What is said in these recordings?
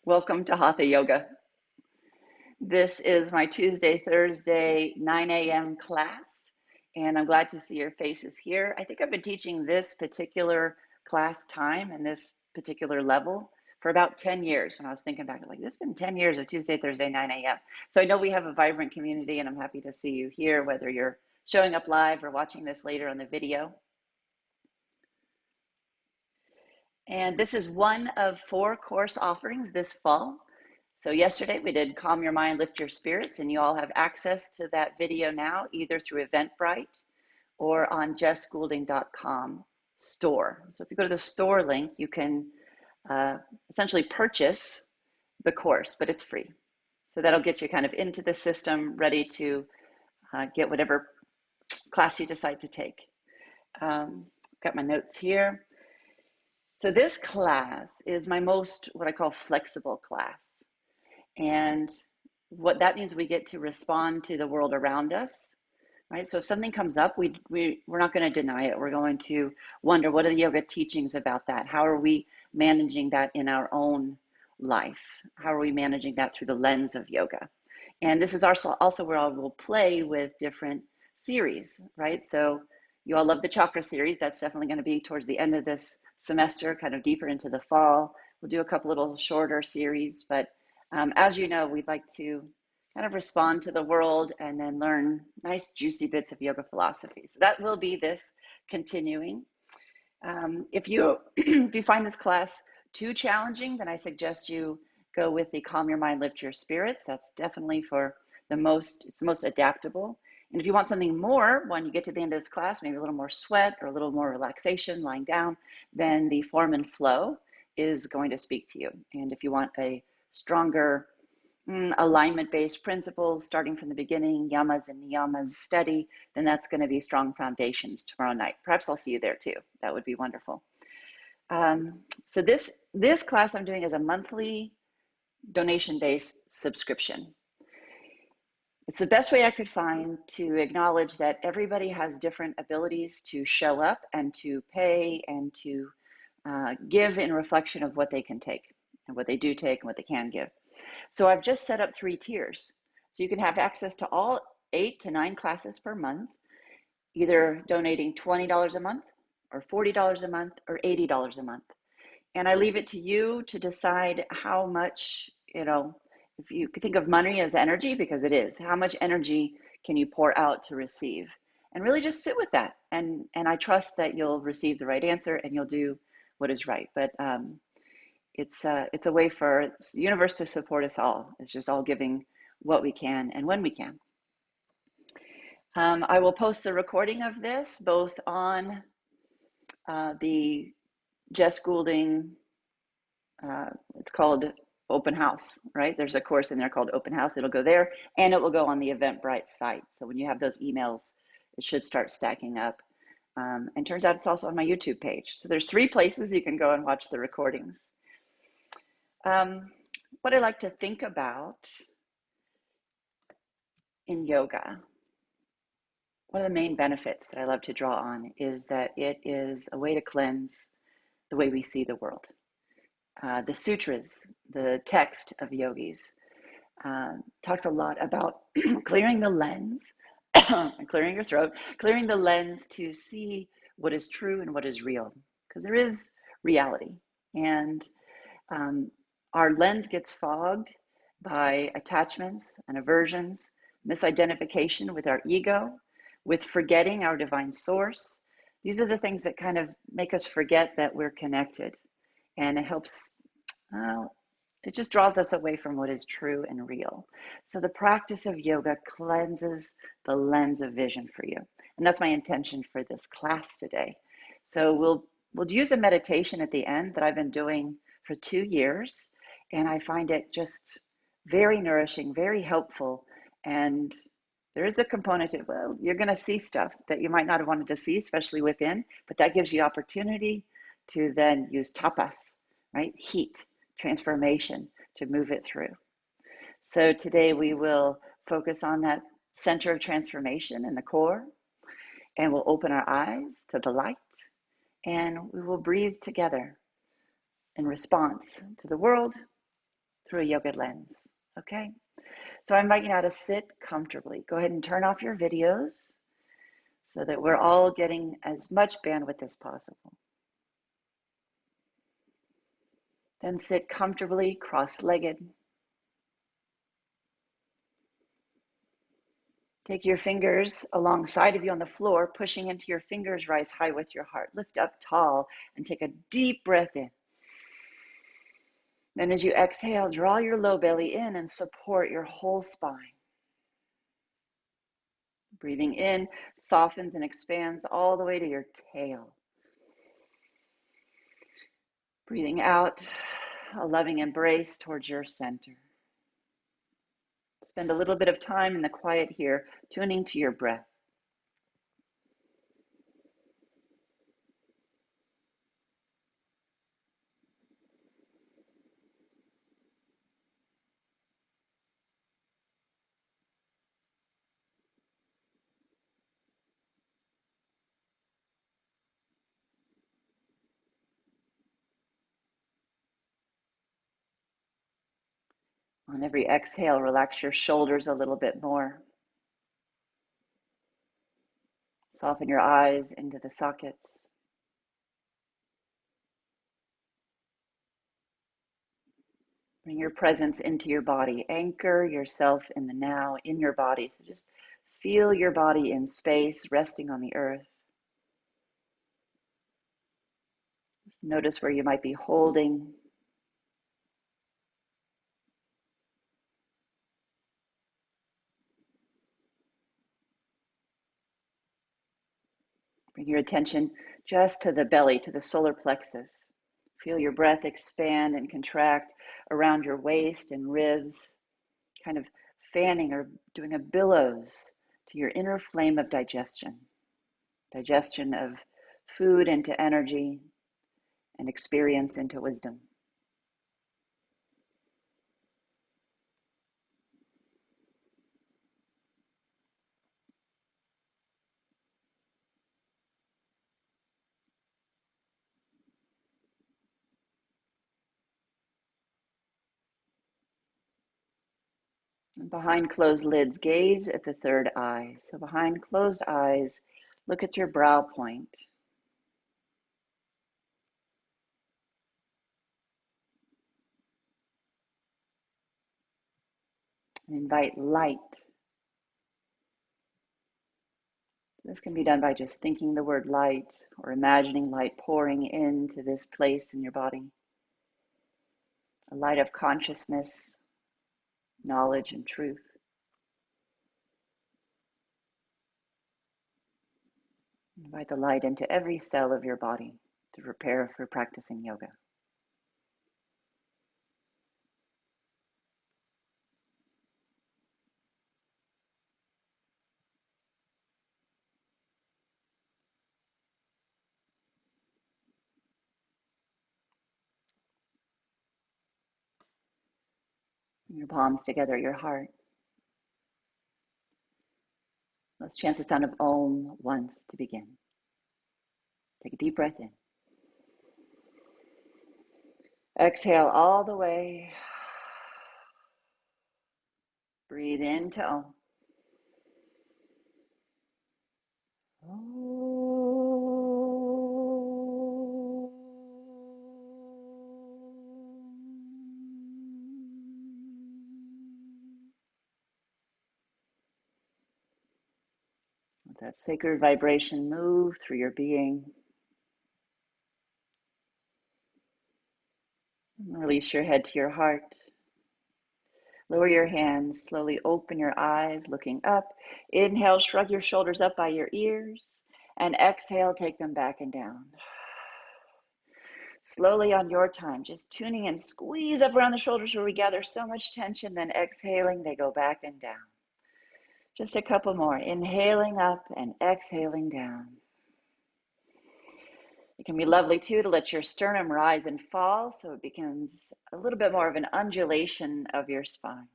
Welcome to Hatha Yoga. This is my Tuesday, Thursday, 9 a.m. class, and I'm glad to see your faces here. I think I've been teaching this particular class time and this particular level for about 10 years. When I was thinking back, like, this has been 10 years of Tuesday, Thursday, 9 a.m. So I know we have a vibrant community, and I'm happy to see you here, whether you're showing up live or watching this later on the video. And this is one of 4 course offerings this fall. So yesterday we did Calm Your Mind, Lift Your Spirits, and you all have access to that video now, either through Eventbrite or on jessgoulding.com store. So if you go to the store link, you can essentially purchase the course, but it's free. So that'll get you kind of into the system, ready to get whatever class you decide to take. Got my notes here. So this class is my most, what I call, flexible class. And what that means, we get to respond to the world around us, right? So if something comes up, we're not going to deny it. We're going to wonder, what are the yoga teachings about that? How are we managing that in our own life? How are we managing that through the lens of yoga? And this is also where I will play with different series, right? So you all love the chakra series. That's definitely going to be towards the end of this semester, kind of deeper into the fall. We'll do a couple little shorter series, but as you know, we'd like to kind of respond to the world and then learn nice, juicy bits of yoga philosophy. So that will be this continuing. If you find this class too challenging, then I suggest you go with the Calm Your Mind, Lift Your Spirits. That's definitely it's the most adaptable. And if you want something more, when you get to the end of this class, maybe a little more sweat or a little more relaxation lying down, then the Form and Flow is going to speak to you. And if you want a stronger alignment-based principles, starting from the beginning, yamas and niyamas study, then that's going to be Strong Foundations tomorrow night. Perhaps I'll see you there too. That would be wonderful. So this class I'm doing is a monthly donation-based subscription. It's the best way I could find to acknowledge that everybody has different abilities to show up and to pay and to give in reflection of what they can take and what they do take and what they can give. So I've just set up 3 tiers. So you can have access to all 8 to 9 classes per month, either donating $20 a month or $40 a month or $80 a month. And I leave it to you to decide how much, if you could think of money as energy, because it is, how much energy can you pour out to receive? And really just sit with that. And I trust that you'll receive the right answer and you'll do what is right. But it's a way for the universe to support us all. It's just all giving what we can and when we can. I will post the recording of this both on the Jess Goulding, it's called Open House, right? There's a course in there called Open House. It'll go there, and it will go on the Eventbrite site. So when you have those emails, it should start stacking up. And turns out it's also on my YouTube page. So there's 3 places you can go and watch the recordings. What I like to think about in yoga, one of the main benefits that I love to draw on is that it is a way to cleanse the way we see the world. The sutras, the text of yogis, talks a lot about clearing the lens, clearing your throat, clearing the lens to see what is true and what is real, because there is reality. And our lens gets fogged by attachments and aversions, misidentification with our ego, with forgetting our divine source. These are the things that kind of make us forget that we're connected. And it helps, it just draws us away from what is true and real. So the practice of yoga cleanses the lens of vision for you. And that's my intention for this class today. So we'll use a meditation at the end that I've been doing for 2 years. And I find it just very nourishing, very helpful. And there is a component of, well, you're going to see stuff that you might not have wanted to see, especially within, but that gives you opportunity to then use tapas, right? Heat, transformation to move it through. So today we will focus on that center of transformation in the core, and we'll open our eyes to the light, and we will breathe together in response to the world through a yoga lens. Okay? So I invite you now to sit comfortably. Go ahead and turn off your videos so that we're all getting as much bandwidth as possible. Then sit comfortably cross-legged. Take your fingers alongside of you on the floor, pushing into your fingers, rise high with your heart. Lift up tall and take a deep breath in. Then as you exhale, draw your low belly in and support your whole spine. Breathing in softens and expands all the way to your tail. Breathing out, a loving embrace towards your center. Spend a little bit of time in the quiet here, tuning to your breath. On every exhale, relax your shoulders a little bit more. Soften your eyes into the sockets. Bring your presence into your body. Anchor yourself in the now, in your body. So just feel your body in space, resting on the earth. Notice where you might be holding. Bring your attention just to the belly, to the solar plexus. Feel your breath expand and contract around your waist and ribs, kind of fanning or doing a billows to your inner flame of digestion. Digestion of food into energy and experience into wisdom. And behind closed lids, gaze at the third eye. So behind closed eyes, look at your brow point. And invite light. This can be done by just thinking the word light or imagining light pouring into this place in your body. A light of consciousness, knowledge, and truth. Invite the light into every cell of your body to prepare for practicing yoga. Bring your palms together at your heart. Let's chant the sound of Om once to begin. Take a deep breath in. Exhale all the way. Breathe into Om. Let that sacred vibration move through your being. Release your head to your heart. Lower your hands, slowly open your eyes, looking up. Inhale, shrug your shoulders up by your ears, and exhale, take them back and down. Slowly on your time, just tuning in, squeeze up around the shoulders where we gather so much tension, then exhaling, they go back and down. Just a couple more, inhaling up and exhaling down. It can be lovely too to let your sternum rise and fall so it becomes a little bit more of an undulation of your spine.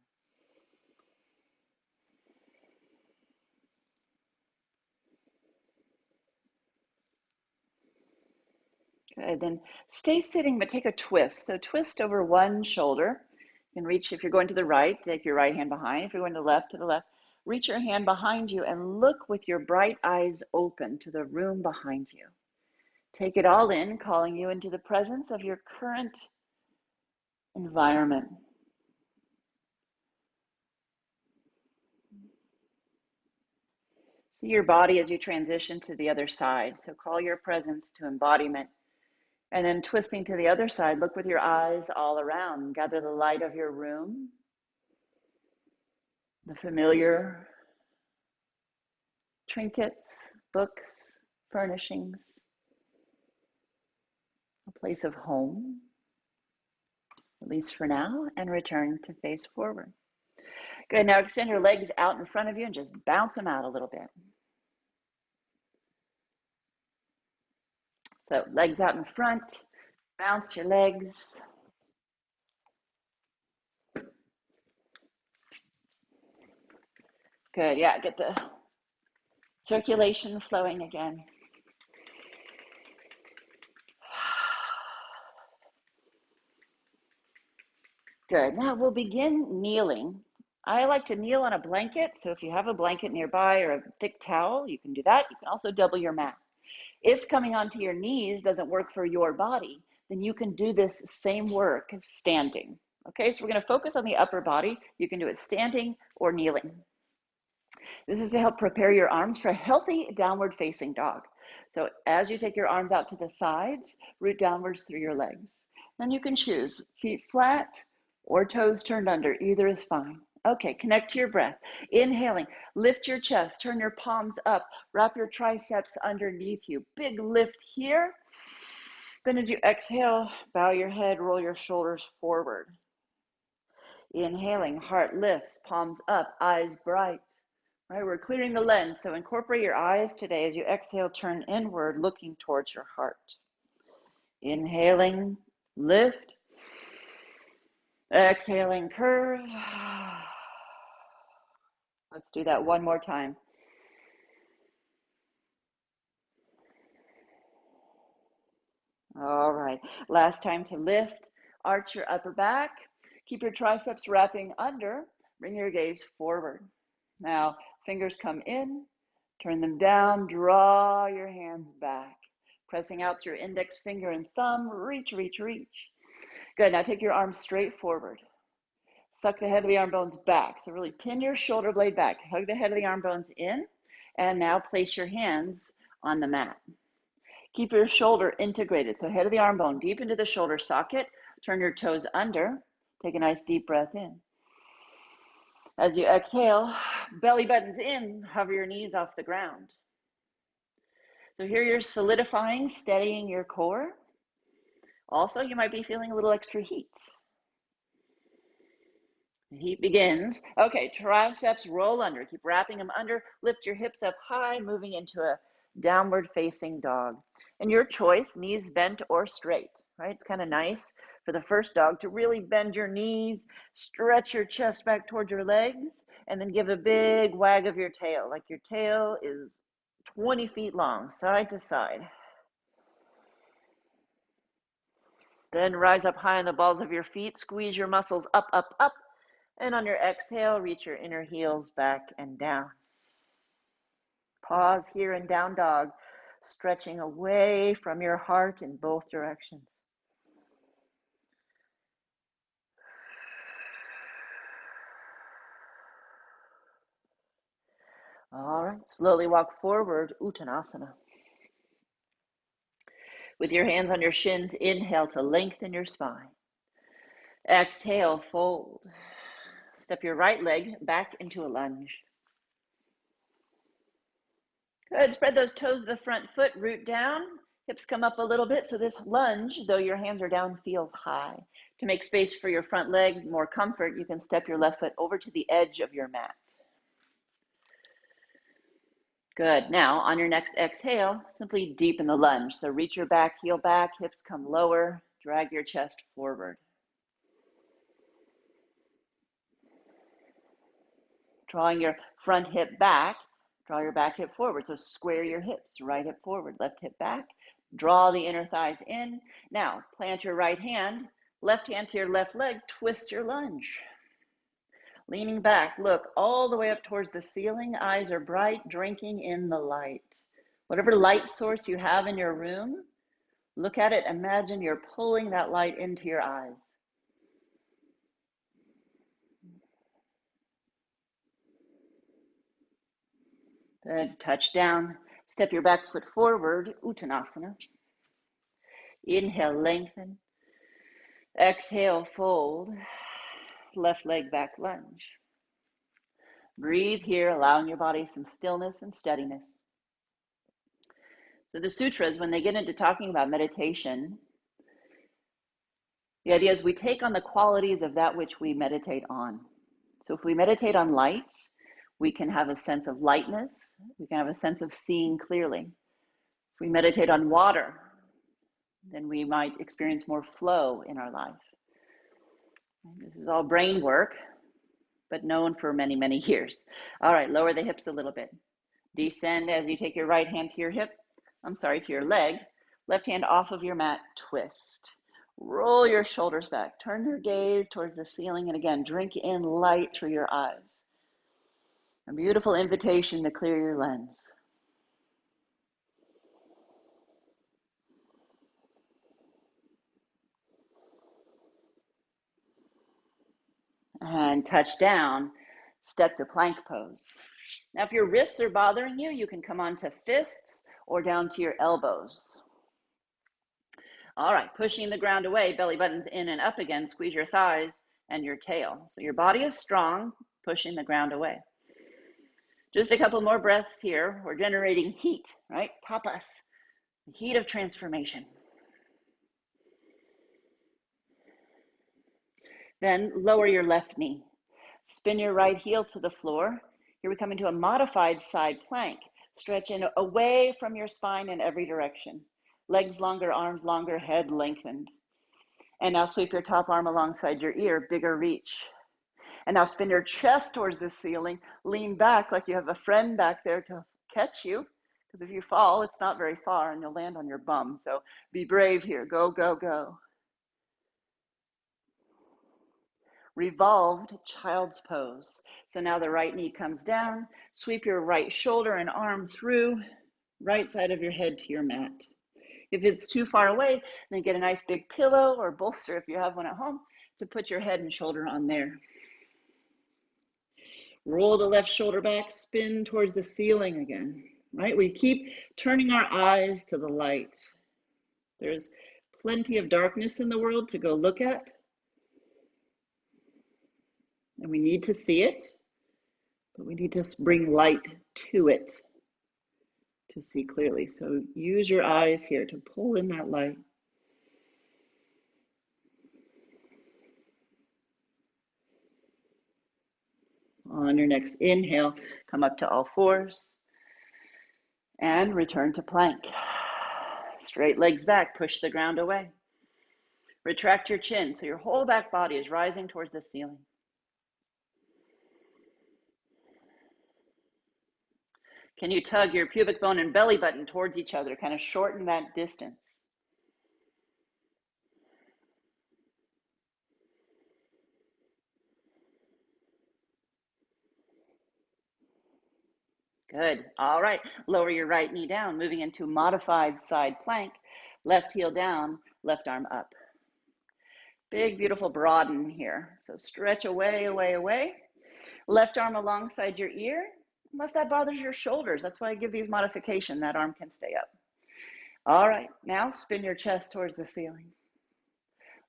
Good, then stay sitting, but take a twist. So twist over one shoulder. You can reach, if you're going to the right, take your right hand behind. If you're going to the left, reach your hand behind you and look with your bright eyes open to the room behind you. Take it all in, calling you into the presence of your current environment. See your body as you transition to the other side. So call your presence to embodiment. And then twisting to the other side, look with your eyes all around. Gather the light of your room, the familiar trinkets, books, furnishings, a place of home, at least for now, and return to face forward. Good, now extend your legs out in front of you and just bounce them out a little bit. So legs out in front, bounce your legs. Good, yeah, get the circulation flowing again. Good, now we'll begin kneeling. I like to kneel on a blanket, so if you have a blanket nearby or a thick towel, you can do that. You can also double your mat. If coming onto your knees doesn't work for your body, then you can do this same work standing. Okay, so we're going to focus on the upper body. You can do it standing or kneeling. This is to help prepare your arms for a healthy downward facing dog. So as you take your arms out to the sides, root downwards through your legs. Then you can choose feet flat or toes turned under. Either is fine. Okay, connect to your breath. Inhaling, lift your chest, turn your palms up, wrap your triceps underneath you. Big lift here. Then as you exhale, bow your head, roll your shoulders forward. Inhaling, heart lifts, palms up, eyes bright. Right, we're clearing the lens, so incorporate your eyes today as you exhale, turn inward, looking towards your heart. Inhaling, lift. Exhaling, curve. Let's do that one more time. All right, last time to lift, arch your upper back, keep your triceps wrapping under, bring your gaze forward. Now, fingers come in, turn them down, draw your hands back. Pressing out through index finger and thumb, reach, reach, reach. Good, now take your arms straight forward. Suck the head of the arm bones back. So really pin your shoulder blade back. Hug the head of the arm bones in. And now place your hands on the mat. Keep your shoulder integrated. So head of the arm bone deep into the shoulder socket. Turn your toes under. Take a nice deep breath in. As you exhale, belly buttons in, hover your knees off the ground. So here you're solidifying, steadying your core. Also, you might be feeling a little extra heat. The heat begins. Okay, triceps roll under. Keep wrapping them under. Lift your hips up high, moving into a downward facing dog. And your choice, knees bent or straight, right? It's kind of nice for the first dog to really bend your knees, stretch your chest back towards your legs, and then give a big wag of your tail, like your tail is 20 feet long, side to side. Then rise up high on the balls of your feet, squeeze your muscles up, up, up, and on your exhale, reach your inner heels back and down. Pause here in down dog, stretching away from your heart in both directions. All right, slowly walk forward, Uttanasana. With your hands on your shins, inhale to lengthen your spine. Exhale, fold. Step your right leg back into a lunge. Good, spread those toes to the front foot, root down. Hips come up a little bit, so this lunge, though your hands are down, feels high. To make space for your front leg, more comfort, you can step your left foot over to the edge of your mat. Good, now on your next exhale, simply deepen the lunge. So reach your back heel back, hips come lower, drag your chest forward. Drawing your front hip back, draw your back hip forward. So square your hips, right hip forward, left hip back. Draw the inner thighs in. Now, plant your right hand, Left hand to your left leg, twist your lunge. Leaning back, look all the way up towards the ceiling. Eyes are bright, drinking in the light. Whatever light source you have in your room, look at it. Imagine you're pulling that light into your eyes. Good. Touch down. Step your back foot forward, Uttanasana. Inhale, lengthen. Exhale, fold. Left leg back lunge. Breathe here, allowing your body some stillness and steadiness. So the sutras, when they get into talking about meditation, the idea is we take on the qualities of that which we meditate on. So if we meditate on light, we can have a sense of lightness. We can have a sense of seeing clearly. If we meditate on water, then we might experience more flow in our life. This is all brain work, but known for many, many years. All right, lower the hips a little bit. Descend as you take your right hand to your hip. To your leg. Left hand off of your mat, twist. Roll your shoulders back. Turn your gaze towards the ceiling, and again, drink in light through your eyes. A beautiful invitation to clear your lens. And touch down, step to plank pose. Now, if your wrists are bothering you, you can come onto fists or down to your elbows. All right, pushing the ground away, belly buttons in and up again, squeeze your thighs and your tail. So your body is strong, pushing the ground away. Just a couple more breaths here. We're generating heat, right? Tapas, the heat of transformation. Then lower your left knee. Spin your right heel to the floor. Here we come into a modified side plank. Stretch in away from your spine in every direction. Legs longer, arms longer, head lengthened. And now sweep your top arm alongside your ear, bigger reach. And now spin your chest towards the ceiling. Lean back like you have a friend back there to catch you. Because if you fall, it's not very far and you'll land on your bum. So be brave here. Go, go, go. Revolved child's pose. So now the right knee comes down. Sweep your right shoulder and arm through, right side of your head to your mat. If it's too far away, then get a nice big pillow or bolster if you have one at home to put your head and shoulder on there. Roll the left shoulder back, spin towards the ceiling again, right? We keep turning our eyes to the light. There's plenty of darkness in the world to go look at. And we need to see it, but we need to bring light to it to see clearly. So use your eyes here to pull in that light. On your next inhale, come up to all fours and return to plank. Straight legs back, push the ground away. Retract your chin so your whole back body is rising towards the ceiling. Can you tug your pubic bone and belly button towards each other, kind of shorten that distance? Good. All right. Lower your right knee down, moving into modified side plank. Left heel down, left arm up. Big, beautiful broaden here. So stretch away, away, away. Left arm alongside your ear, unless that bothers your shoulders. That's why I give these modification. That arm can stay up. All right. Now spin your chest towards the ceiling.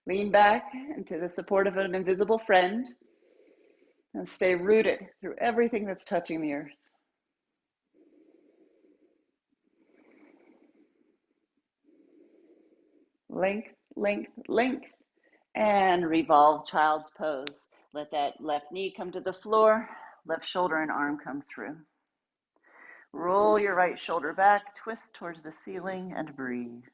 Lean back into the support of an invisible friend and stay rooted through everything that's touching the earth. Length, length, length, and revolve child's pose. Let that left knee come to the floor, left shoulder and arm come through. Roll your right shoulder back, twist towards the ceiling, and breathe.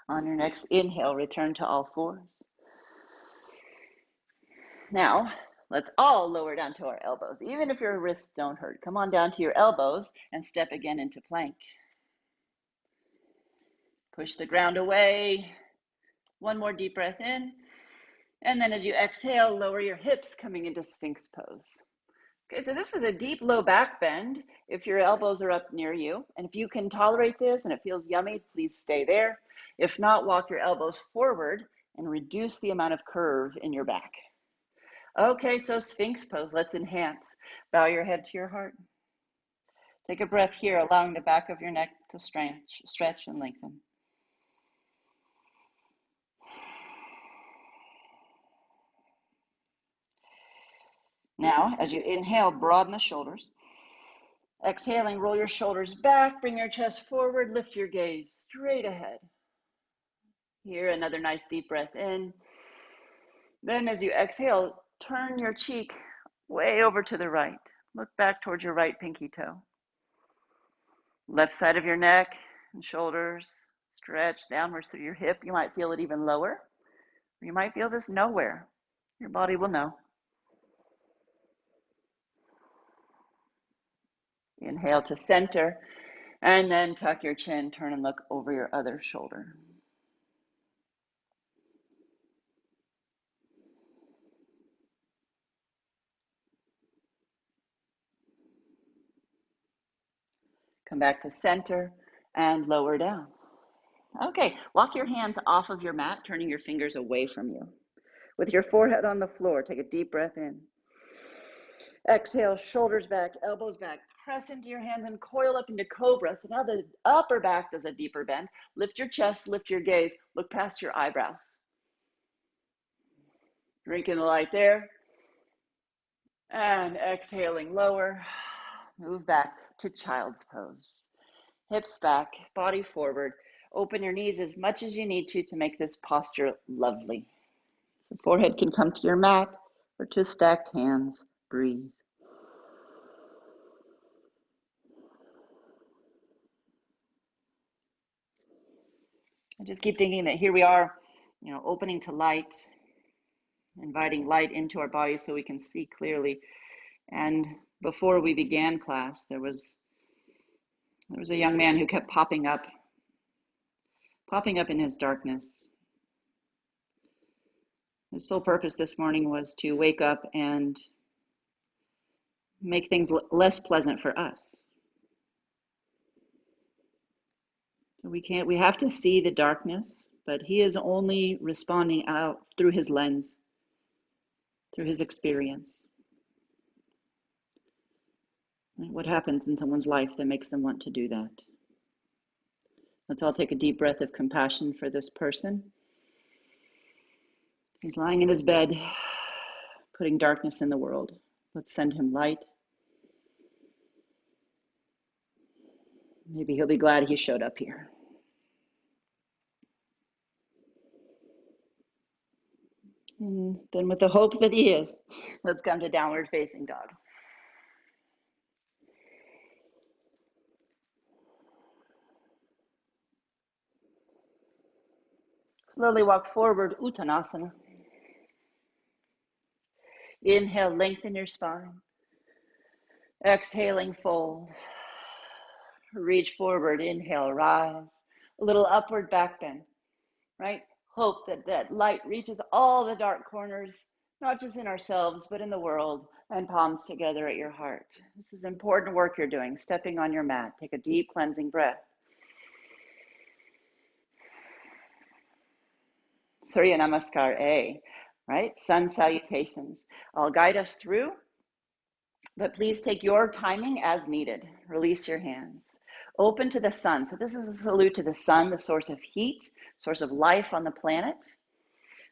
On your next inhale, return to all fours. Now, let's all lower down to our elbows. Even if your wrists don't hurt, come on down to your elbows and step again into plank. Push the ground away. One more deep breath in. And then as you exhale, lower your hips, coming into Sphinx pose. Okay, so this is a deep low back bend if your elbows are up near you. And if you can tolerate this and it feels yummy, please stay there. If not, walk your elbows forward and reduce the amount of curve in your back. Okay, so Sphinx pose, let's enhance. Bow your head to your heart. Take a breath here, allowing the back of your neck to stretch and lengthen. Now, as you inhale, broaden the shoulders. Exhaling, roll your shoulders back, bring your chest forward, lift your gaze straight ahead. Here, another nice deep breath in. Then as you exhale, turn your cheek way over to the right. Look back towards your right pinky toe. Left side of your neck and shoulders stretch downwards through your hip. You might feel it even lower. You might feel this nowhere. Your body will know. Inhale to center, and then tuck your chin, turn and look over your other shoulder. Come back to center and lower down. Okay, walk your hands off of your mat, turning your fingers away from you. With your forehead on the floor, take a deep breath in. Exhale, shoulders back, elbows back. Press into your hands and coil up into cobra. So now the upper back does a deeper bend. Lift your chest, lift your gaze, look past your eyebrows. Drink in the light there. And exhaling lower, move back to child's pose. Hips back, body forward. Open your knees as much as you need to make this posture lovely. So forehead can come to your mat or to stacked hands. Breathe. I just keep thinking that here we are, opening to light, inviting light into our bodies so we can see clearly. And before we began class, there was a young man who kept popping up in his darkness. His sole purpose this morning was to wake up and make things less pleasant for us. We have to see the darkness, but he is only responding out through his lens, through his experience. What happens in someone's life that makes them want to do that? Let's all take a deep breath of compassion for this person. He's lying in his bed, putting darkness in the world. Let's send him light. Maybe he'll be glad he showed up here. And then with the hope that he is, let's come to downward facing dog. Slowly walk forward, Uttanasana. Inhale, lengthen your spine. Exhaling, fold. Reach forward, inhale, rise. A little upward back bend, right? Hope that light reaches all the dark corners, not just in ourselves, but in the world, and palms together at your heart. This is important work you're doing, stepping on your mat. Take a deep cleansing breath. Surya Namaskar A, right? Sun salutations. I'll guide us through, but please take your timing as needed. Release your hands. Open to the sun. So this is a salute to the sun, the source of heat, source of life on the planet,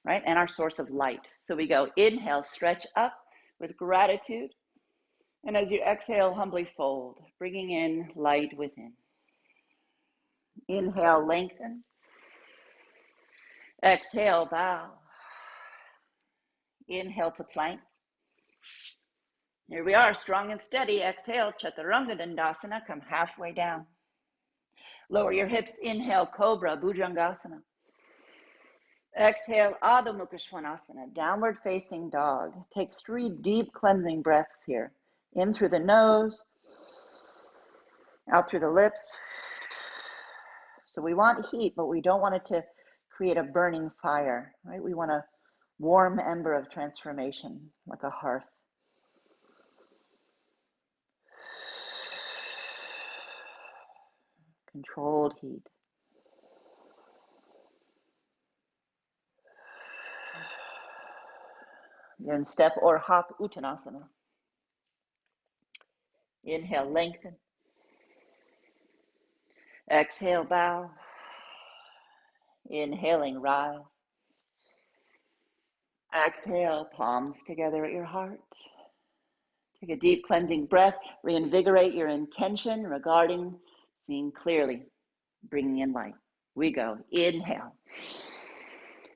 right? And our source of light. So we go inhale, stretch up with gratitude. And as you exhale, humbly fold, bringing in light within. Inhale, lengthen. Exhale, bow. Inhale to plank. Here we are, strong and steady. Exhale, Chaturanga Dandasana, come halfway down. Lower your hips, inhale, Cobra, Bhujangasana. Exhale, Adho Mukha Svanasana, downward facing dog. Take 3 deep cleansing breaths here. In through the nose, out through the lips. So we want heat, but we don't want it to create a burning fire, right? We want a warm ember of transformation, like a hearth. Controlled heat. Then step or hop Uttanasana. Inhale, lengthen. Exhale, bow. Inhaling, rise. Exhale, palms together at your heart. Take a deep cleansing breath. Reinvigorate your intention regarding seeing clearly, bringing in light. We go. Inhale.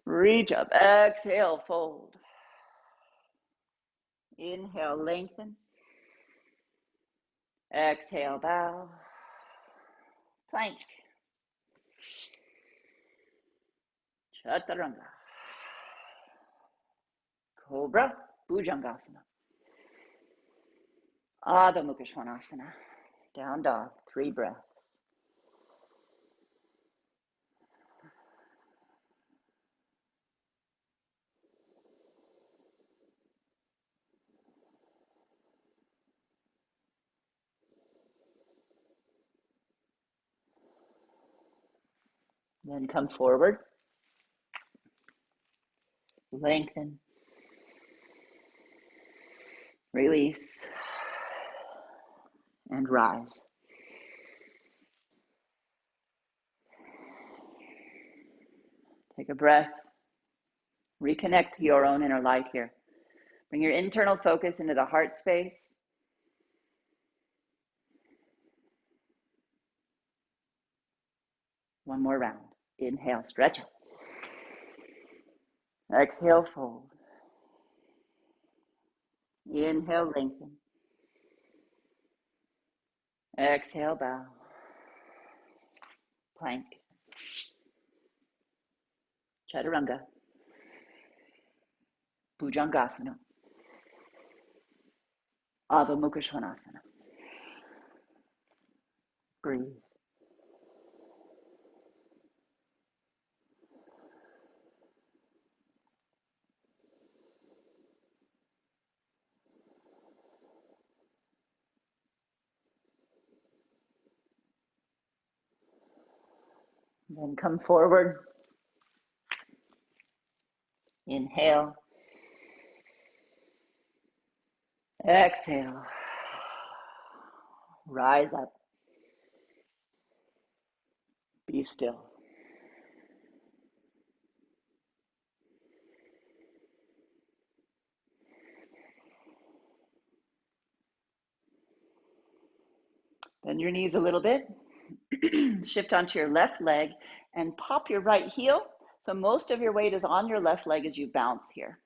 Reach up. Exhale, fold. Inhale, lengthen. Exhale, bow. Plank. Chaturanga. Cobra. Bhujangasana. Adho Mukha Svanasana. Down dog. 3 breaths. Then come forward. Lengthen. Release. And rise. Take a breath. Reconnect to your own inner light here. Bring your internal focus into the heart space. One more round. Inhale, stretch up. Exhale, fold. Inhale, lengthen. Exhale, bow. Plank. Chaturanga. Bhujangasana. Adho Mukha Svanasana. Breathe. Then come forward. Inhale. Exhale. Rise up. Be still. Bend your knees a little bit. Shift onto your left leg and pop your right heel. So most of your weight is on your left leg as you bounce here.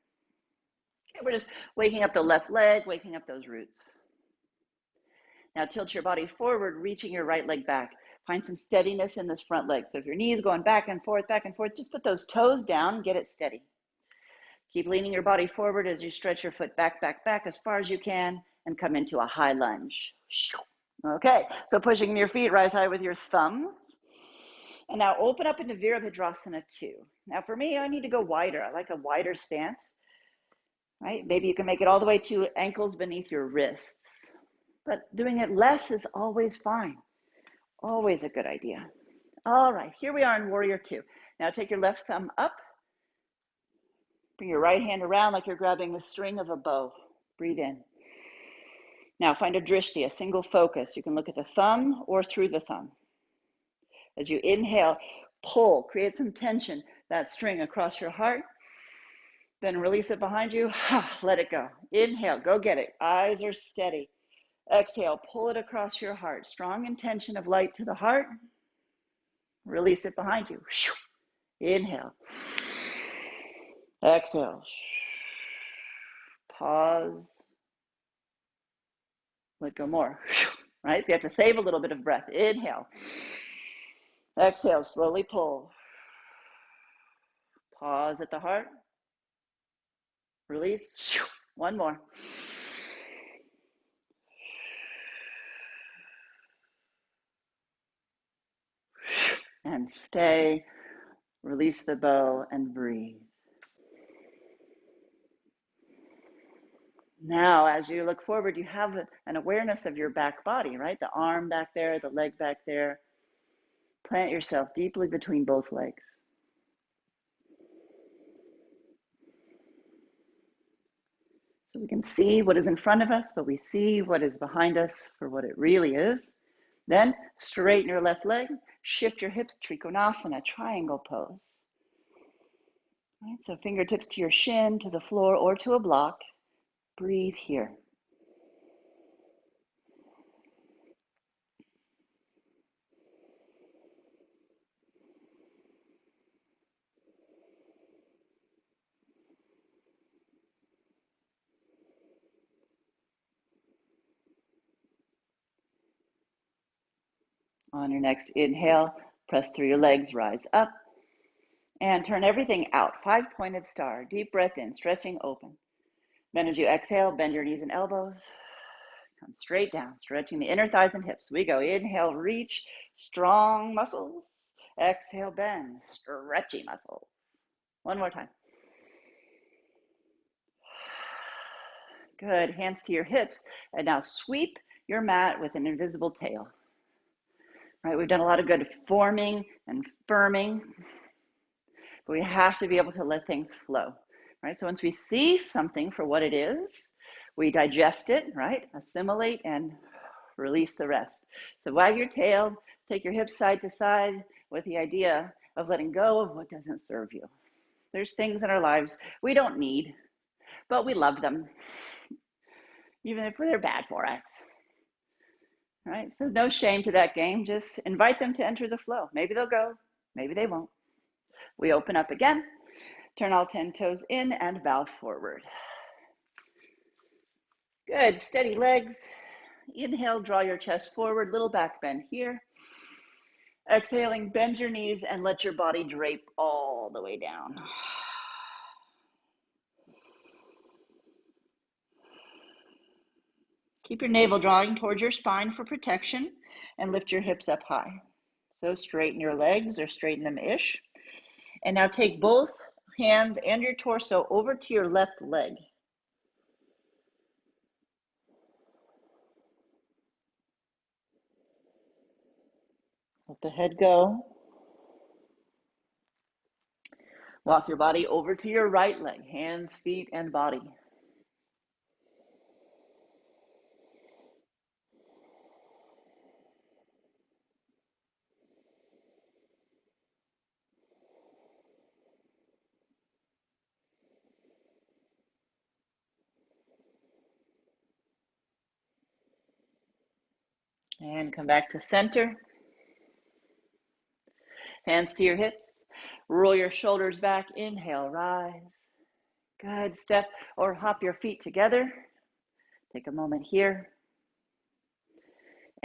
Okay, we're just waking up the left leg, waking up those roots. Now tilt your body forward, reaching your right leg back. Find some steadiness in this front leg. So if your knee is going back and forth, just put those toes down, get it steady. Keep leaning your body forward as you stretch your foot back as far as you can and come into a high lunge. Okay, so pushing your feet, rise high with your thumbs. And now open up into Virabhadrasana 2. Now for me, I need to go wider. I like a wider stance, right? Maybe you can make it all the way to ankles beneath your wrists. But doing it less is always fine. Always a good idea. All right, here we are in Warrior 2. Now take your left thumb up. Bring your right hand around like you're grabbing the string of a bow. Breathe in. Now find a drishti, a single focus. You can look at the thumb or through the thumb. As you inhale, pull, create some tension, that string across your heart. Then release it behind you. Let it go. Inhale, go get it. Eyes are steady. Exhale, pull it across your heart. Strong intention of light to the heart. Release it behind you. Inhale. Exhale. Pause. Let go more. Right? You have to save a little bit of breath. Inhale. Exhale, slowly pull. Pause at the heart. Release. One more. And stay. Release the bow and breathe. Now, as you look forward, you have an awareness of your back body, right? The arm back there, the leg back there. Plant yourself deeply between both legs. So we can see what is in front of us, but we see what is behind us for what it really is. Then straighten your left leg, shift your hips, Trikonasana, triangle pose. Right, so fingertips to your shin, to the floor, or to a block. Breathe here. On your next inhale, press through your legs, rise up, and turn everything out. 5-pointed star. Deep breath in, stretching open. Then as you exhale, bend your knees and elbows. Come straight down, stretching the inner thighs and hips. We go. Inhale, reach, strong muscles. Exhale, bend, stretchy muscles. One more time. Good. Hands to your hips. And now sweep your mat with an invisible tail. Right, we've done a lot of good forming and firming, but we have to be able to let things flow. Right, so once we see something for what it is, we digest it, right, assimilate, and release the rest. So wag your tail, take your hips side to side with the idea of letting go of what doesn't serve you. There's things in our lives we don't need, but we love them, even if they're bad for us. Right? So no shame to that game. Just invite them to enter the flow. Maybe they'll go, maybe they won't. We open up again, turn all 10 toes in and bow forward. Good, steady legs. Inhale, draw your chest forward, little back bend here. Exhaling, bend your knees and let your body drape all the way down. Keep your navel drawing towards your spine for protection and lift your hips up high. So straighten your legs, or straighten them-ish. And now take both hands and your torso over to your left leg. Let the head go. Walk your body over to your right leg, hands, feet, and body. And come back to center. Hands to your hips. Roll your shoulders back. Inhale, rise. Good. Step or hop your feet together. Take a moment here.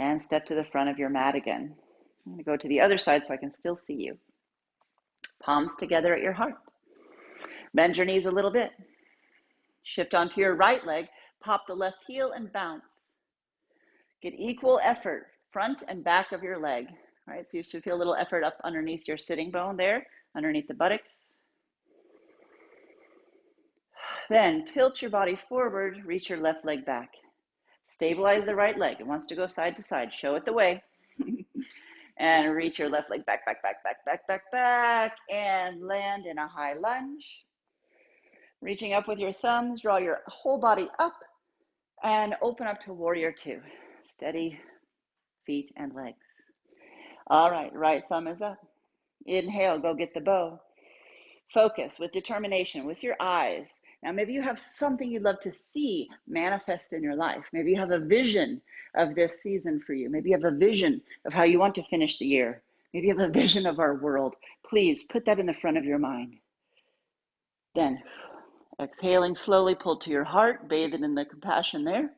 And step to the front of your mat again. I'm going to go to the other side so I can still see you. Palms together at your heart. Bend your knees a little bit. Shift onto your right leg. Pop the left heel and bounce. Get equal effort, front and back of your leg. All right, so you should feel a little effort up underneath your sitting bone there, underneath the buttocks. Then tilt your body forward, reach your left leg back. Stabilize the right leg. It wants to go side to side. Show it the way. And reach your left leg back, back, back, back, back, back, back, and land in a high lunge. Reaching up with your thumbs, draw your whole body up and open up to warrior two. Steady feet and legs. All right, right thumb is up. Inhale, go get the bow. Focus with determination, with your eyes. Now, maybe you have something you'd love to see manifest in your life. Maybe you have a vision of this season for you. Maybe you have a vision of how you want to finish the year. Maybe you have a vision of our world. Please put that in the front of your mind. Then, exhaling slowly, pull to your heart, bathe it in the compassion there.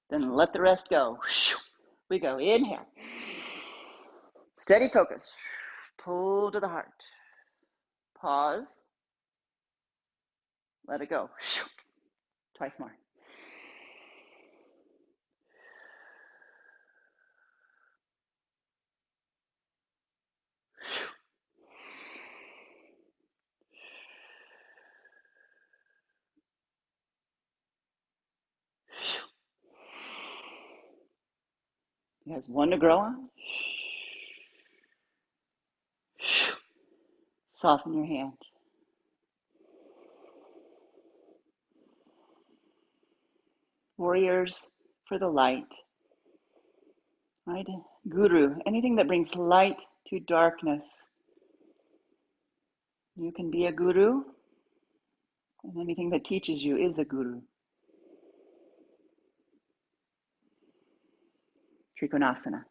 Then let the rest go. We go, inhale. Steady focus. Pull to the heart. Pause. Let it go. Twice more. You guys, one to grow on. Soften your hand. Warriors for the light. Right? Guru, anything that brings light to darkness. You can be a guru, and anything that teaches you is a guru. Trikonasana.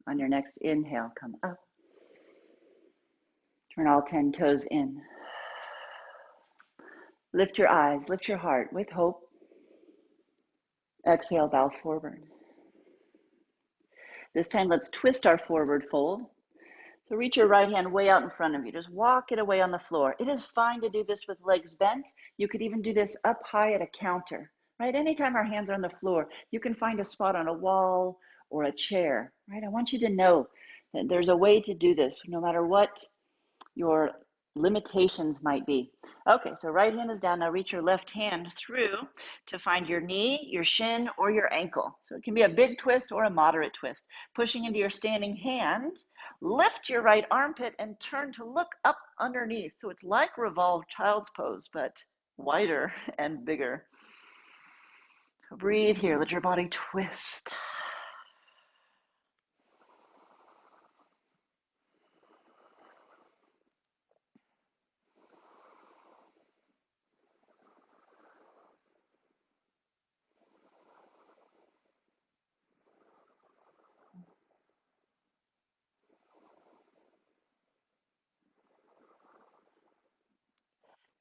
On your next inhale, come up. Turn all 10 toes in. Lift your eyes, lift your heart with hope. Exhale, bow forward. This time, let's twist our forward fold. So reach your right hand way out in front of you. Just walk it away on the floor. It is fine to do this with legs bent. You could even do this up high at a counter, right? Anytime our hands are on the floor, you can find a spot on a wall or a chair, right? I want you to know that there's a way to do this no matter what your limitations might be. Okay, so right hand is down. Now reach your left hand through to find your knee, your shin, or your ankle. So it can be a big twist or a moderate twist. Pushing into your standing hand, lift your right armpit and turn to look up underneath. So it's like revolved child's pose, but wider and bigger. So breathe here, let your body twist.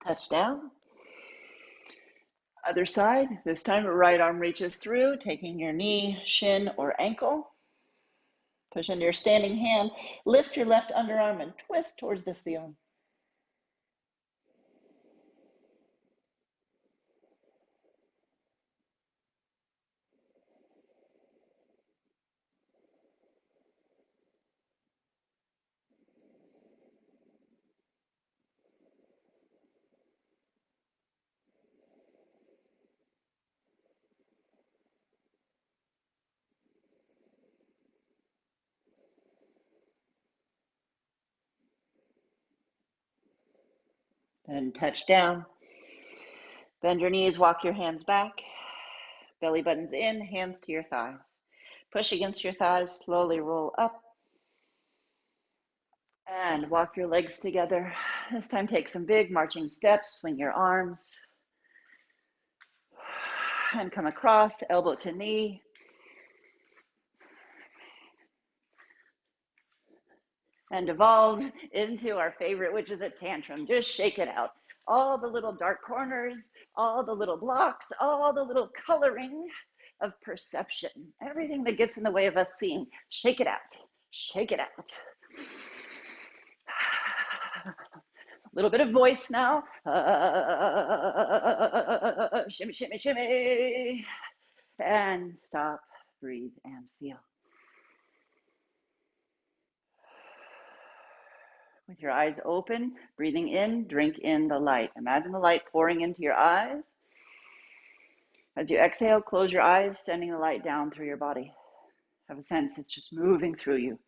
Touch down. Other side, this time right arm reaches through, taking your knee, shin, or ankle. Push into your standing hand, lift your left underarm and twist towards the ceiling. Then touch down. Bend your knees, walk your hands back. Belly buttons in, hands to your thighs. Push against your thighs, slowly roll up. And walk your legs together. This time take some big marching steps, swing your arms. And come across, elbow to knee. And evolve into our favorite, which is a tantrum. Just shake it out. All the little dark corners, all the little blocks, all the little coloring of perception, everything that gets in the way of us seeing. Shake it out. Shake it out. A little bit of voice now. Shimmy, shimmy, shimmy. And stop, breathe, and feel. With your eyes open, breathing in, drink in the light. Imagine the light pouring into your eyes. As you exhale, close your eyes, sending the light down through your body. Have a sense it's just moving through you.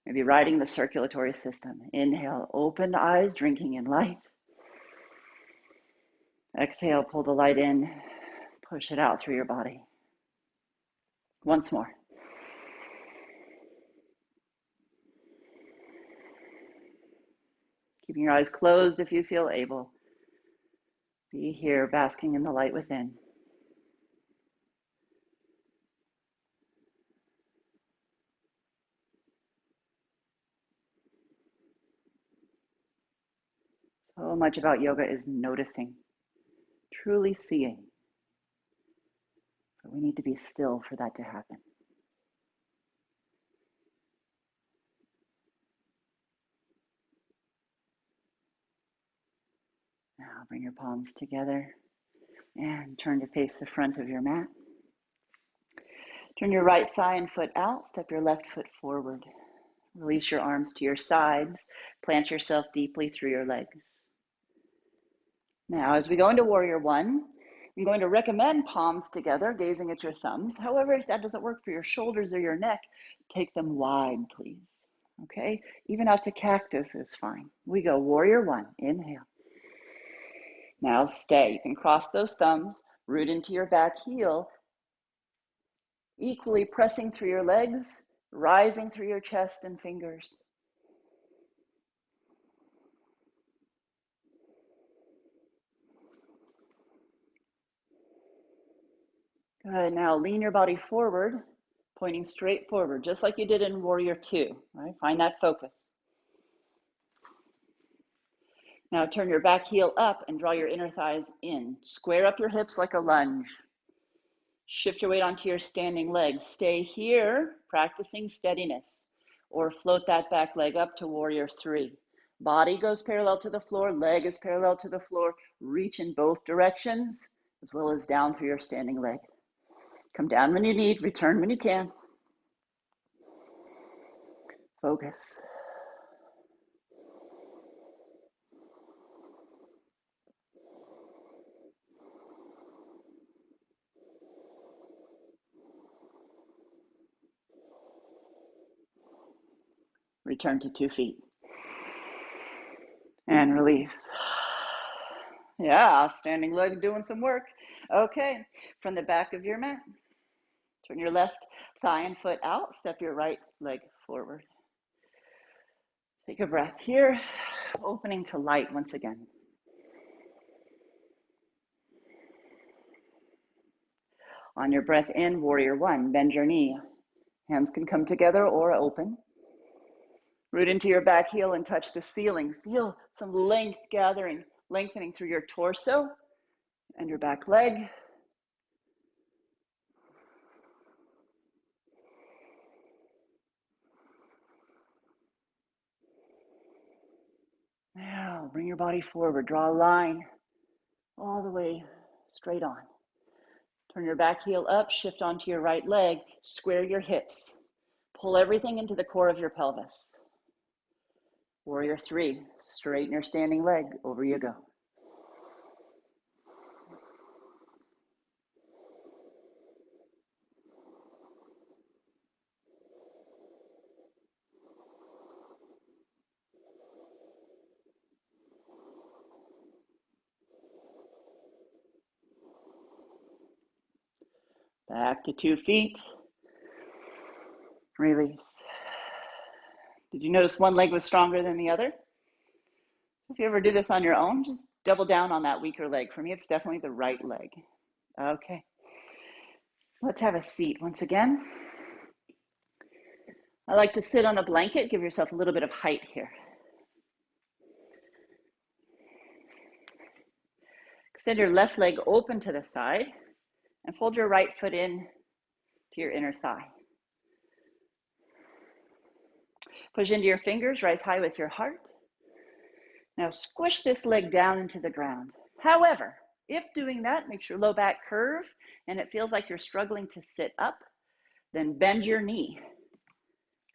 Maybe riding the circulatory system. Inhale, open eyes, drinking in light. Exhale, pull the light in, push it out through your body. Once more. Keeping your eyes closed if you feel able. Be here, basking in the light within. So much about yoga is noticing, truly seeing. But we need to be still for that to happen. Now bring your palms together and turn to face the front of your mat. Turn your right thigh and foot out, step your left foot forward. Release your arms to your sides, plant yourself deeply through your legs. Now, as we go into Warrior One, I'm going to recommend palms together, gazing at your thumbs. However, if that doesn't work for your shoulders or your neck, take them wide, please. Okay? Even out to cactus is fine. We go Warrior One. Inhale. Now stay. You can cross those thumbs, root into your back heel, equally pressing through your legs, rising through your chest and fingers. Good. Now lean your body forward, pointing straight forward, just like you did in Warrior Two. Right? Find that focus. Now turn your back heel up and draw your inner thighs in. Square up your hips like a lunge. Shift your weight onto your standing legs. Stay here, practicing steadiness, or float that back leg up to Warrior Three. Body goes parallel to the floor, leg is parallel to the floor. Reach in both directions, as well as down through your standing leg. Come down when you need, return when you can. Focus. Return to 2 feet. And release. Yeah, standing leg doing some work. Okay, from the back of your mat, turn your left thigh and foot out, step your right leg forward. Take a breath here, opening to light once again. On your breath in, Warrior One, bend your knee. Hands can come together or open. Root into your back heel and touch the ceiling. Feel some length gathering, lengthening through your torso and your back leg. Now, bring your body forward. Draw a line all the way straight on. Turn your back heel up, shift onto your right leg, square your hips. Pull everything into the core of your pelvis. Warrior Three, straighten your standing leg, over you go. Back to 2 feet. Release. Did you notice one leg was stronger than the other? If you ever do this on your own, just double down on that weaker leg. For me, it's definitely the right leg. Okay. Let's have a seat once again. I like to sit on a blanket. Give yourself a little bit of height here. Extend your left leg open to the side and fold your right foot in to your inner thigh. Push into your fingers, rise high with your heart. Now squish this leg down into the ground. However, if doing that makes your low back curve and it feels like you're struggling to sit up, then bend your knee.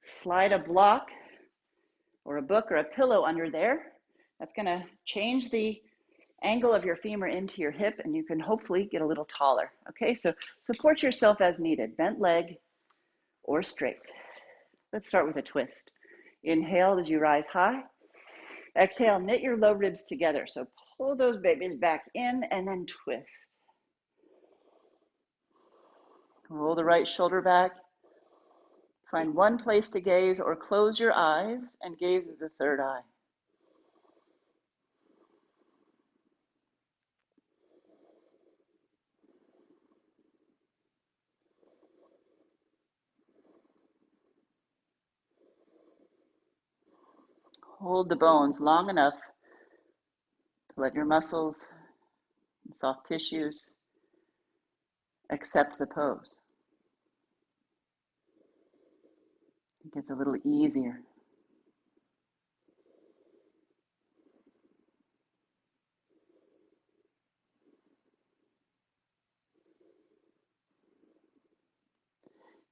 Slide a block or a book or a pillow under there. That's going to change the angle of your femur into your hip and you can hopefully get a little taller. Okay, so support yourself as needed, bent leg or straight. Let's start with a twist. Inhale as you rise high. Exhale, knit your low ribs together. So pull those babies back in and then twist. Roll the right shoulder back. Find one place to gaze or close your eyes and gaze at the third eye. Hold the bones long enough to let your muscles and soft tissues accept the pose. It gets a little easier.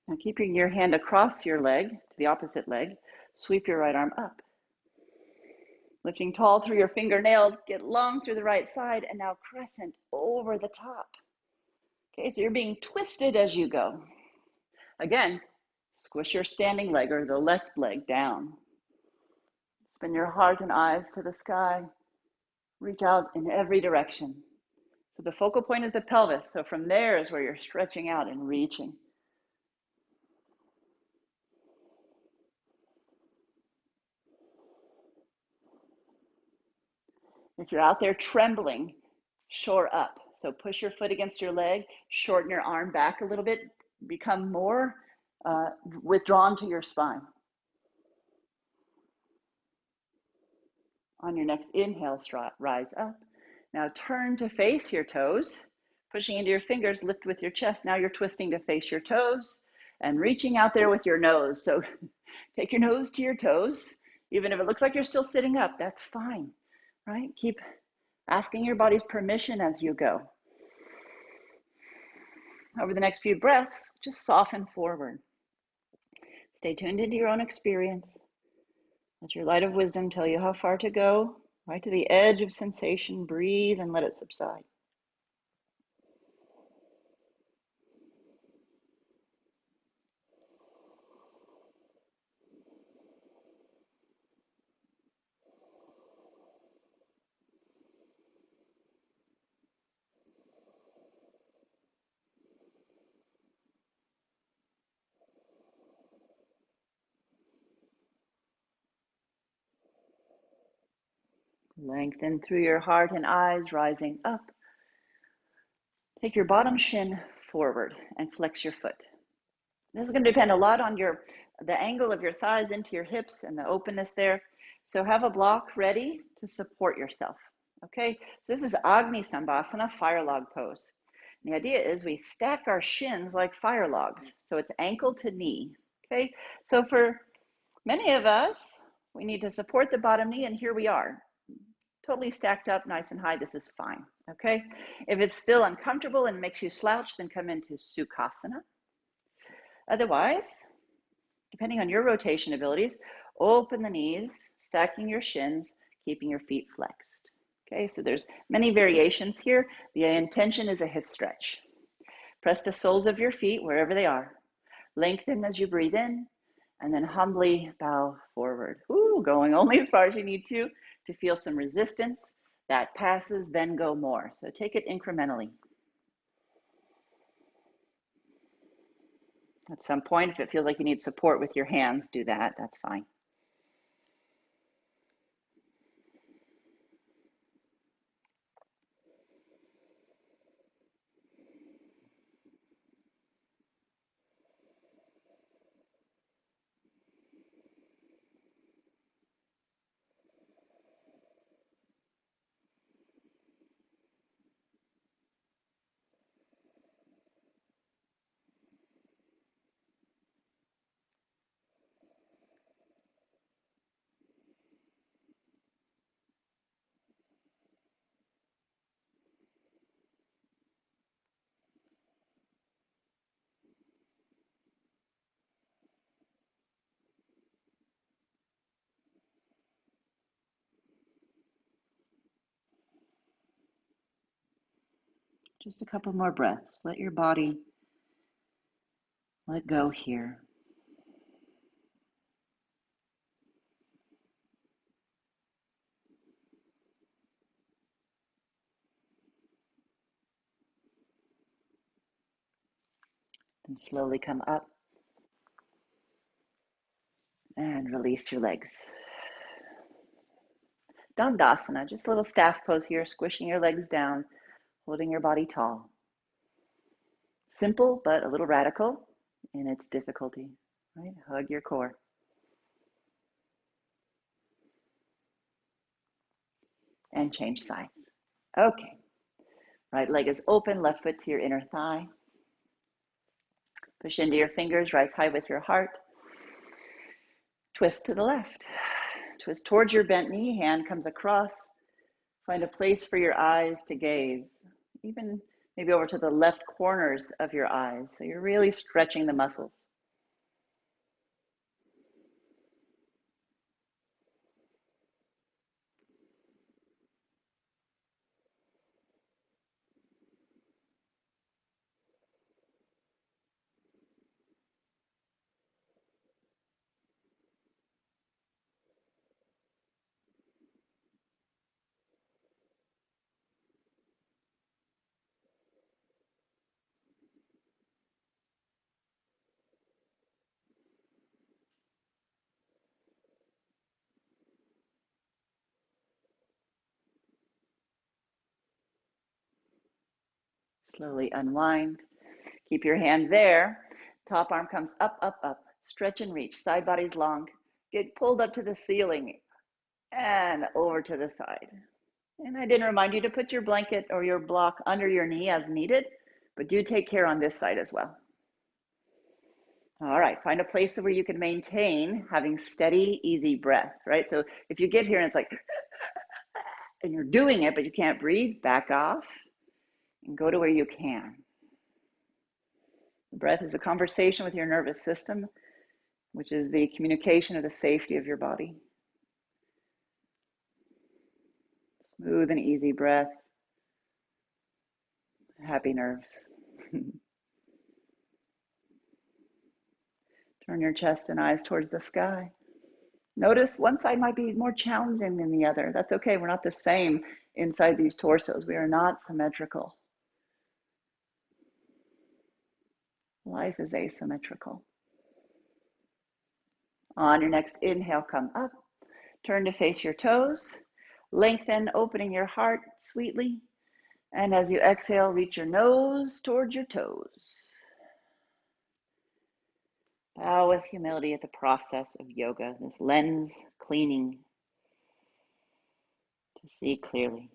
Now keeping your hand across your leg to the opposite leg, sweep your right arm up. Lifting tall through your fingernails, get long through the right side, and now crescent over the top. Okay, so you're being twisted as you go. Again, squish your standing leg or the left leg down. Spin your heart and eyes to the sky. Reach out in every direction. So the focal point is the pelvis. So from there is where you're stretching out and reaching. If you're out there trembling, shore up. So push your foot against your leg, shorten your arm back a little bit, become more withdrawn to your spine. On your next inhale, rise up. Now turn to face your toes, pushing into your fingers, lift with your chest. Now you're twisting to face your toes and reaching out there with your nose. So take your nose to your toes. Even if it looks like you're still sitting up, that's fine, right? Keep asking your body's permission as you go. Over the next few breaths, just soften forward. Stay tuned into your own experience. Let your light of wisdom tell you how far to go, right to the edge of sensation. Breathe and let it subside. Lengthen through your heart and eyes, rising up. Take your bottom shin forward and flex your foot. This is going to depend a lot on the angle of your thighs into your hips and the openness there. So have a block ready to support yourself. Okay, so this is Agni Sambhasana, fire log pose. And the idea is we stack our shins like fire logs. So it's ankle to knee. Okay, so for many of us, we need to support the bottom knee, and here we are. Totally stacked up, nice and high. This is fine, okay? If it's still uncomfortable and makes you slouch, then come into Sukhasana. Otherwise, depending on your rotation abilities, open the knees, stacking your shins, keeping your feet flexed. Okay, so there's many variations here. The intention is a hip stretch. Press the soles of your feet wherever they are. Lengthen as you breathe in, and then humbly bow forward. Ooh, going only as far as you need to feel some resistance. That passes, then go more. So take it incrementally. At some point, if it feels like you need support with your hands, do that. That's fine. Just a couple more breaths. Let your body let go here. Then slowly come up and release your legs. Dandasana, just a little staff pose here, squishing your legs down, holding your body tall. Simple, but a little radical in its difficulty, right? Hug your core. and change sides. Okay, right leg is open, left foot to your inner thigh. Push into your fingers, right side with your heart. Twist to the left. Twist towards your bent knee, hand comes across. Find a place for your eyes to gaze, even maybe over to the left corners of your eyes. So you're really stretching the muscles. Slowly unwind. Keep your hand there. Top arm comes up, up, up. Stretch and reach. Side body's long. Get pulled up to the ceiling and over to the side. And I didn't remind you to put your blanket or your block under your knee as needed, but do take care on this side as well. All right, find a place where you can maintain having steady, easy breath, right? So if you get here and it's like, and you're doing it, but you can't breathe, back off and go to where you can. The breath is a conversation with your nervous system, which is the communication of the safety of your body. Smooth and easy breath, happy nerves. Turn your chest and eyes towards the sky. Notice one side might be more challenging than the other. That's okay. We're not the same inside these torsos. We are not symmetrical. Life is asymmetrical. On your next inhale, come up. Turn to face your toes. Lengthen, opening your heart sweetly. And as you exhale, reach your nose towards your toes. Bow with humility at the process of yoga, this lens cleaning to see clearly.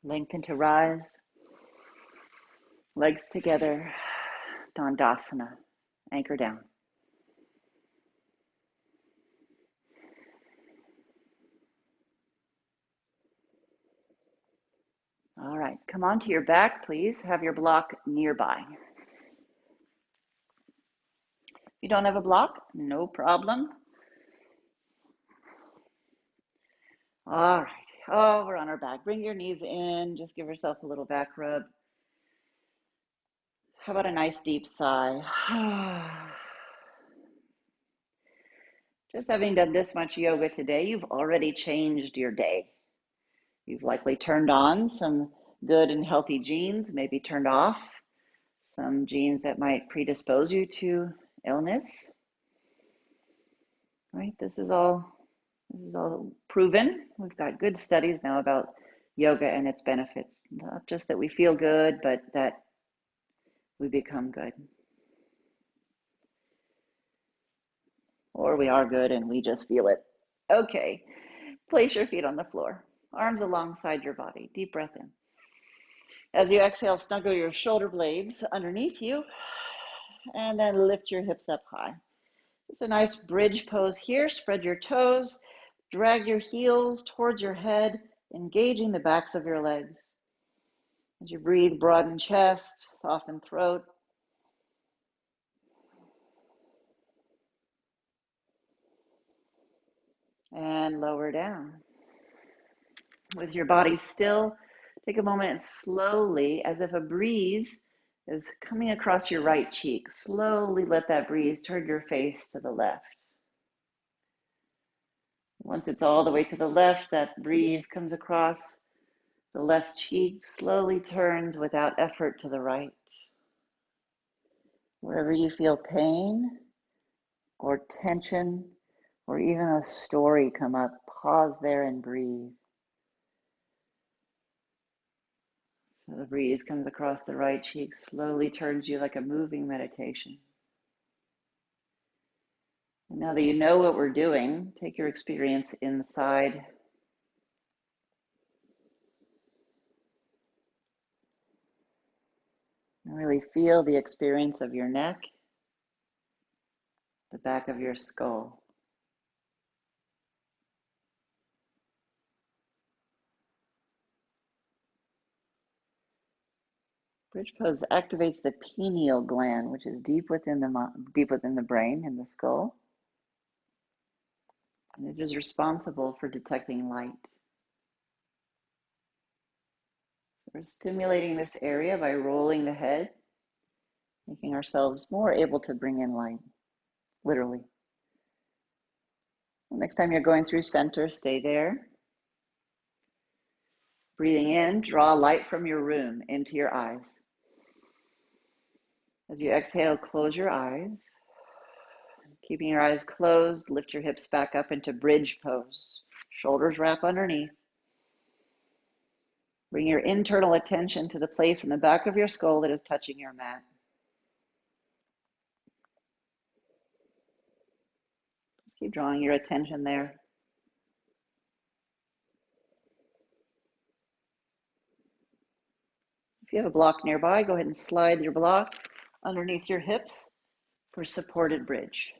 Lengthen to rise. Legs together. Dandasana. Anchor down. All right, come onto your back, please. Have your block nearby. If you don't have a block, no problem. All right, over on our back. Bring your knees in. Just give yourself a little back rub. How about a nice deep sigh? Just having done this much yoga today, you've already changed your day. You've likely turned on some good and healthy genes, maybe turned off some genes that might predispose you to illness. Right? This is all proven. We've got good studies now about yoga and its benefits. Not just that we feel good, but that we become good. Or we are good and we just feel it. Okay, place your feet on the floor, arms alongside your body. Deep breath in. As you exhale, snuggle your shoulder blades underneath you and then lift your hips up high. It's a nice bridge pose here. Spread your toes, drag your heels towards your head, engaging the backs of your legs. As you breathe, broaden chest, soften throat. And lower down. With your body still, take a moment and slowly, as if a breeze is coming across your right cheek, slowly let that breeze turn your face to the left. Once it's all the way to the left, that breeze comes across the left cheek, slowly turns without effort to the right. Wherever you feel pain or tension or even a story come up, pause there and breathe. So the breeze comes across the right cheek, slowly turns you like a moving meditation. And now that you know what we're doing, take your experience inside. And really feel the experience of your neck, the back of your skull. Bridge pose activates the pineal gland, which is deep within the brain in the skull. And it is responsible for detecting light. So we're stimulating this area by rolling the head, making ourselves more able to bring in light, literally. Next time you're going through center, stay there. Breathing in, draw light from your room into your eyes. As you exhale, close your eyes. Keeping your eyes closed, lift your hips back up into bridge pose. Shoulders wrap underneath. Bring your internal attention to the place in the back of your skull that is touching your mat. Just keep drawing your attention there. If you have a block nearby, go ahead and slide your block underneath your hips for supported bridge.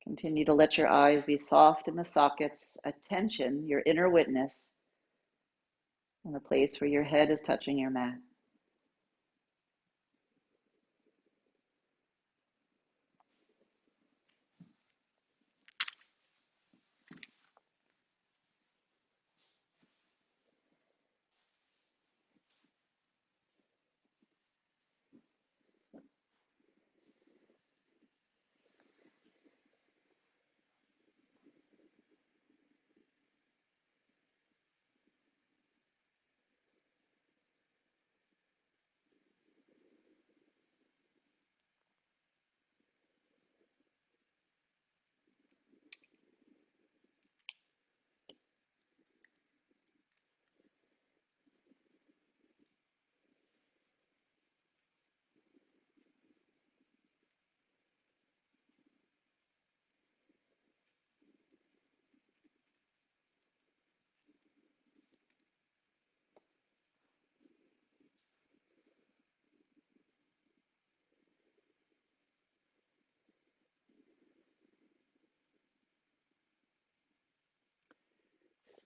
Continue to let your eyes be soft in the sockets. Attention, your inner witness, in the place where your head is touching your mat.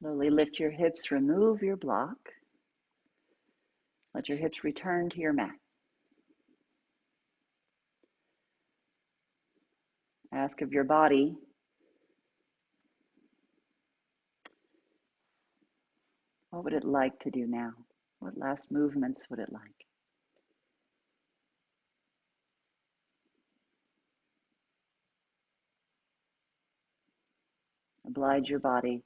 Slowly lift your hips, remove your block. Let your hips return to your mat. Ask of your body, what would it like to do now? What last movements would it like? Oblige your body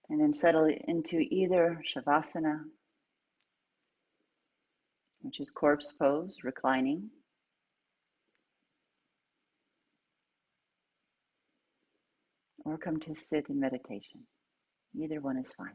and then settle into either Shavasana, which is corpse pose, reclining, or come to sit in meditation. Either one is fine.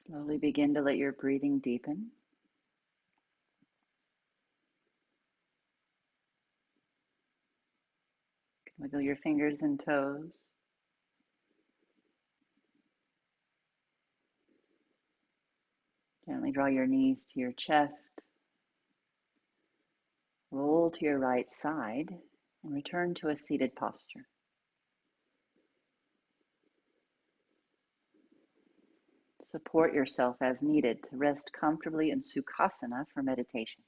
Slowly begin to let your breathing deepen. Wiggle your fingers and toes. Gently draw your knees to your chest. Roll to your right side and return to a seated posture. Support yourself as needed to rest comfortably in Sukhasana for meditation.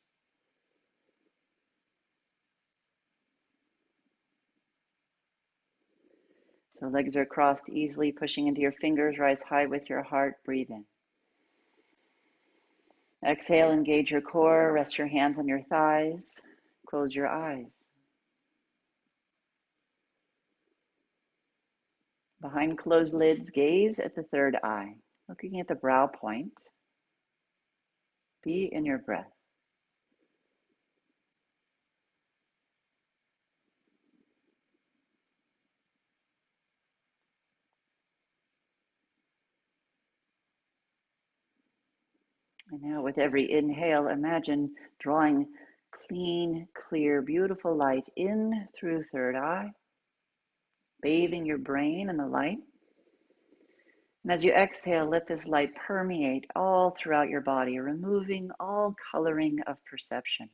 So legs are crossed easily, pushing into your fingers. Rise high with your heart. Breathe in. Exhale, engage your core. Rest your hands on your thighs. Close your eyes. Behind closed lids, gaze at the third eye, looking at the brow point. Be in your breath. And now with every inhale, imagine drawing clean, clear, beautiful light in through third eye, bathing your brain in the light. And as you exhale, let this light permeate all throughout your body, removing all coloring of perception.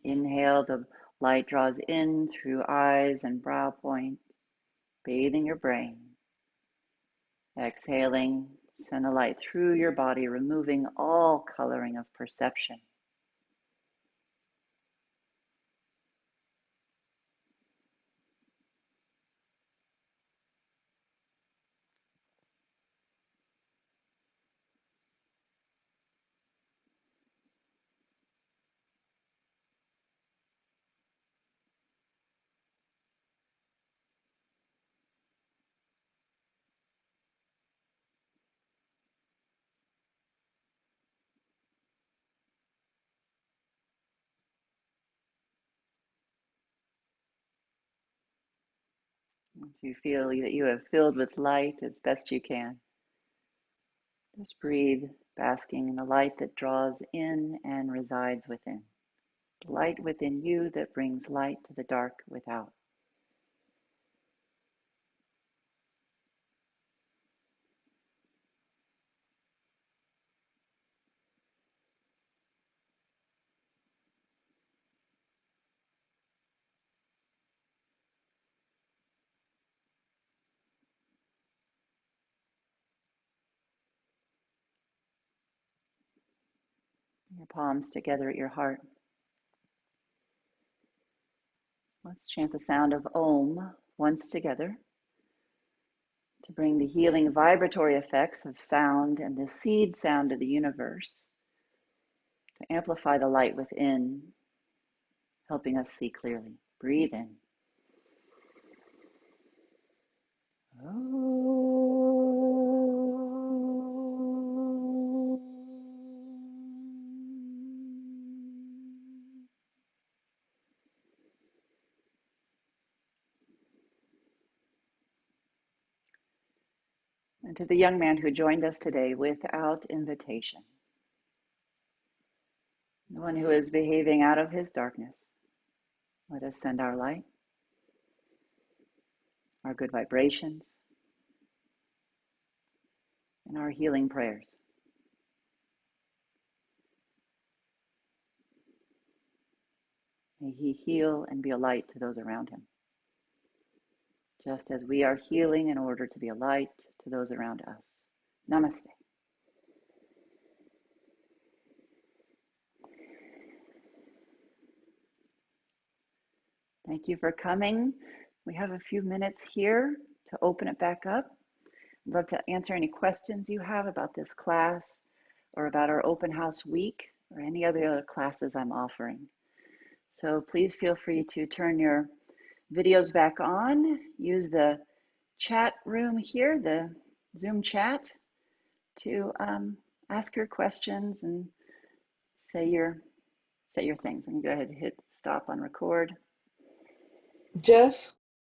Inhale, the light draws in through eyes and brow point, bathing your brain. Exhaling, send the light through your body, removing all coloring of perception. Once you feel that you have filled with light as best you can, just breathe, basking in the light that draws in and resides within. The light within you that brings light to the dark without. Your palms together at your heart. Let's chant the sound of Om once together to bring the healing vibratory effects of sound and the seed sound of the universe to amplify the light within, helping us see clearly. Breathe in. And to the young man who joined us today without invitation, the one who is behaving out of his darkness, let us send our light, our good vibrations, and our healing prayers. May he heal and be a light to those around him, just as we are healing in order to be a light to those around us. Namaste. Thank you for coming. We have a few minutes here to open it back up. I'd love to answer any questions you have about this class or about our open house week or any other classes I'm offering. So please feel free to turn your videos back on. Use the chat room here, the Zoom chat, to ask your questions and say your things. And go ahead and hit stop on record. Jess?